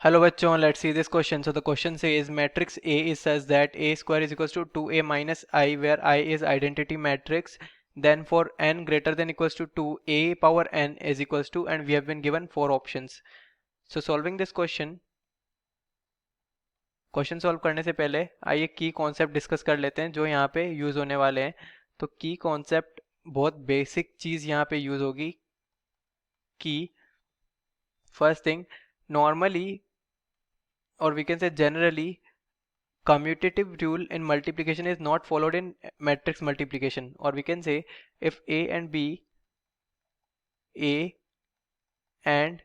Hello bachon, let's see this question. So the question says matrix A is such that A square is equals to 2A minus I, where I is identity matrix. Then for n greater than equals to 2, A power n is equals to, and we have been given 4 options. So solving this question solve करने से पहले आइए की concept discuss कर लेते हैं जो यहाँ पे यूज़ होने वाले हैं. तो की कॉन्सेप्ट बहुत बेसिक चीज़ यहाँ पे यूज़ होगी. की first thing, normally or we can say generally, commutative rule in multiplication is not followed in matrix multiplication. Or we can say if A and B and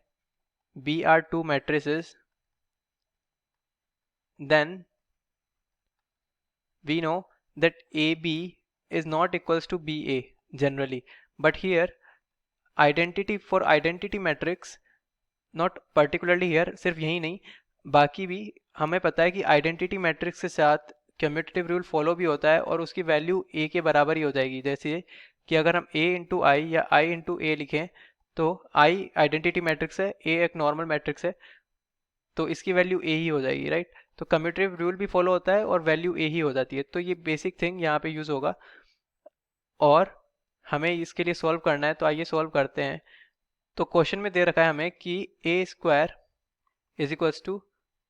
B are two matrices, then we know that AB is not equals to BA generally. But here identity for identity matrix, not particularly here, सिर्फ यही नहीं बाकी भी हमें पता है कि identity matrix के साथ कम्यूटेटिव रूल फॉलो भी होता है और उसकी वैल्यू ए के बराबर ही हो जाएगी. जैसे कि अगर हम ए इंटू आई या आई इंटू ए लिखें तो आई आइडेंटिटी मैट्रिक्स है, ए एक नॉर्मल मैट्रिक्स है, तो इसकी वैल्यू ए ही हो जाएगी, राइट. तो कम्यूटेटिव रूल भी फॉलो होता है और वैल्यू ए ही हो जाती है. तो ये बेसिक थिंग यहाँ पे यूज़ होगा और हमें इसके लिए सॉल्व करना है. तो आइए सॉल्व करते हैं. तो क्वेश्चन में दे रखा है हमें कि a square is equals to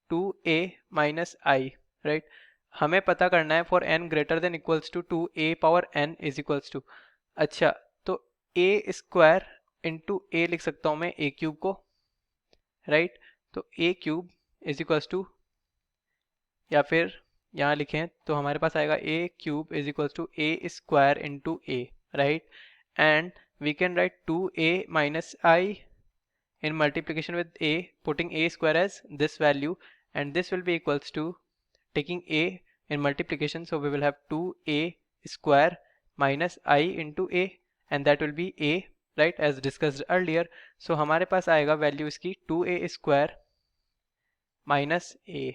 2a minus I, right. हमें पता करना है for n greater than equals to 2a power n is equals to. अच्छा, तो ए स्क्वायर इंटू ए लिख सकता हूँ मैं ए क्यूब को, राइट. तो a cube is equals to, या फिर यहाँ लिखें तो हमारे पास आएगा a cube is equals to a square into a, right. And we can write 2a minus I in multiplication with a, putting a square as this value, and this will be equals to taking a in multiplication, so we will have 2a square minus I into a, and that will be a, right, as discussed earlier. So हमारे पास आएगा value इसकी 2a square minus a.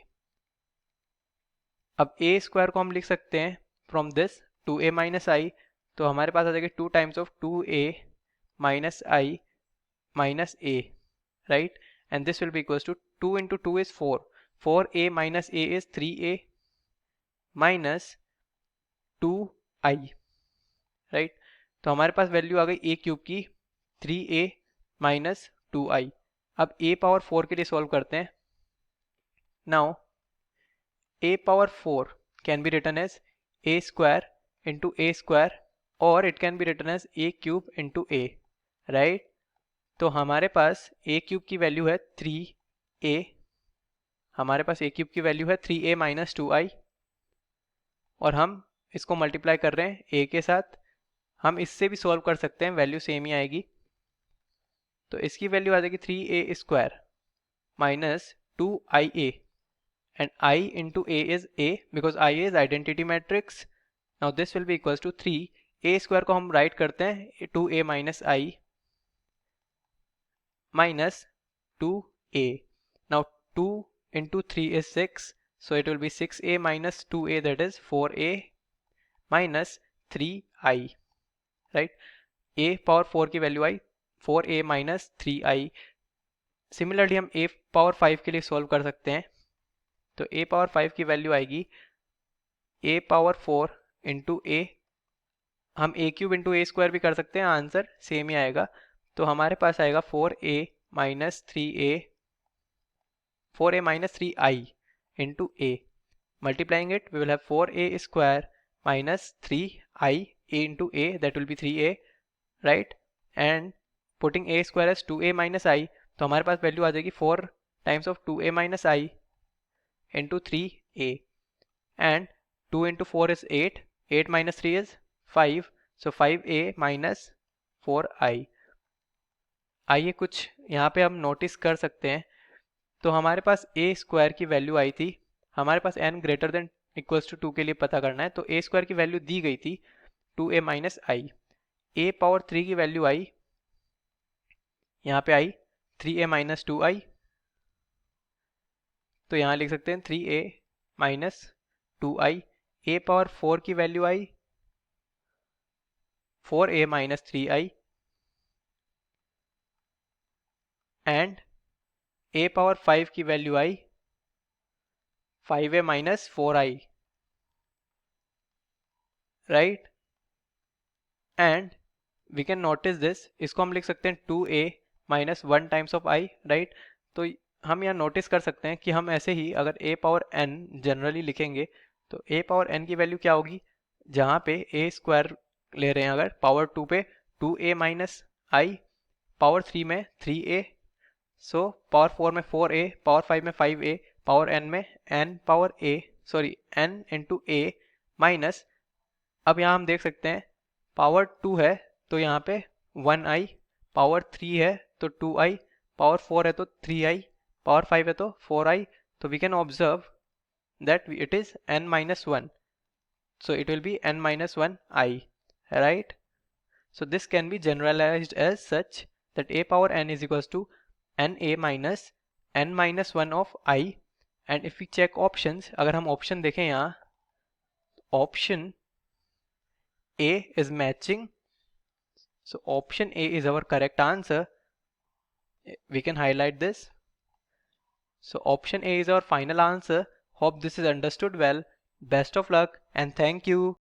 अब a square को हम लिख सकते हैं from this 2a minus I, तो हमारे पास आ जाएगा 2 times of 2a minus I minus a, right, and this will be equals to 2 into 2 is 4, 4a minus a is 3a minus 2i, right. तो हमारे पास वैल्यू आ गई a क्यूब की 3a minus 2i. अब a power 4 के लिए solve करते हैं. Now a power 4 can be written as a square into a square, और it can be written as a cube into a, right. तो हमारे पास a क्यूब की वैल्यू है 3a, हमारे पास a क्यूब की वैल्यू है 3a माइनस 2i, और हम इसको मल्टीप्लाई कर रहे हैं a के साथ. हम इससे भी सॉल्व कर सकते हैं, वैल्यू सेम ही आएगी. तो इसकी वैल्यू आ जाएगी 3a square minus 2ia, and i into a is a because i is identity matrix. Now this will be equals to 3a square को हम राइट करते हैं 2a minus i minus 2a. Now 2 into 3 is 6, so it will be 6a minus 2a, that is 4a minus 3i, right. a power 4 की value आई 4a minus 3i. Similarly हम a power 5 के लिए solve कर सकते हैं. तो a power 5 की वैल्यू आएगी a पावर 4 इंटू a, हम a cube into a square भी कर सकते हैं, आंसर सेम ही आएगा. तो हमारे पास आएगा 4a minus 3a, 4a minus 3i into a. Multiplying it, we will have 4a square minus 3i a into a, that will be 3a, right. And putting a square as 2a minus i, तो हमारे पास value आ जाएगी 4 times of 2a minus i into 3a, and 2 into 4 is 8, 8 minus 3 is 5, so 5a minus 4i. आइए कुछ यहाँ पे हम notice कर सकते हैं. तो हमारे पास a स्क्वायर की वैल्यू आई थी, हमारे पास n greater than equals to 2 के लिए पता करना है. तो a स्क्वायर की वैल्यू दी गई थी 2a minus I. a power 3 की वैल्यू आई, यहाँ पे आई 3a माइनस 2i, तो यहाँ लिख सकते हैं 3a minus 2i. a power 4 की वैल्यू आई 4a minus 3i, and a power 5 की वैल्यू आई 5a minus 4i, right. And we can notice this, इसको हम लिख सकते हैं 2a minus 1 times of i, right. तो हम यहाँ नोटिस कर सकते हैं कि हम ऐसे ही अगर a पावर n जनरली लिखेंगे तो a पावर n की वैल्यू क्या होगी, जहाँ पे a स्क्वायर ले रहे हैं अगर पावर 2 पे 2a माइनस i, पावर 3 में 3a, सो पावर 4 में 4a, पावर 5 में 5a, पावर n में n power a, sorry n into a minus, अब यहाँ हम देख सकते हैं पावर 2 है तो यहाँ पे 1i, पावर 3 है तो 2i, पावर 4 है तो 3i, पावर 5 है तो 4i, तो we can observe that it is n minus 1, so it will be n minus 1 I, right. So this can be generalized as such that a power n is equals to na minus n minus 1 of I, and if we check options, अगर हम option देखें यहाँ, option A is matching, so option A is our correct answer. We can highlight this. So option A is our final answer. Hope this is understood well. Best of luck and thank you.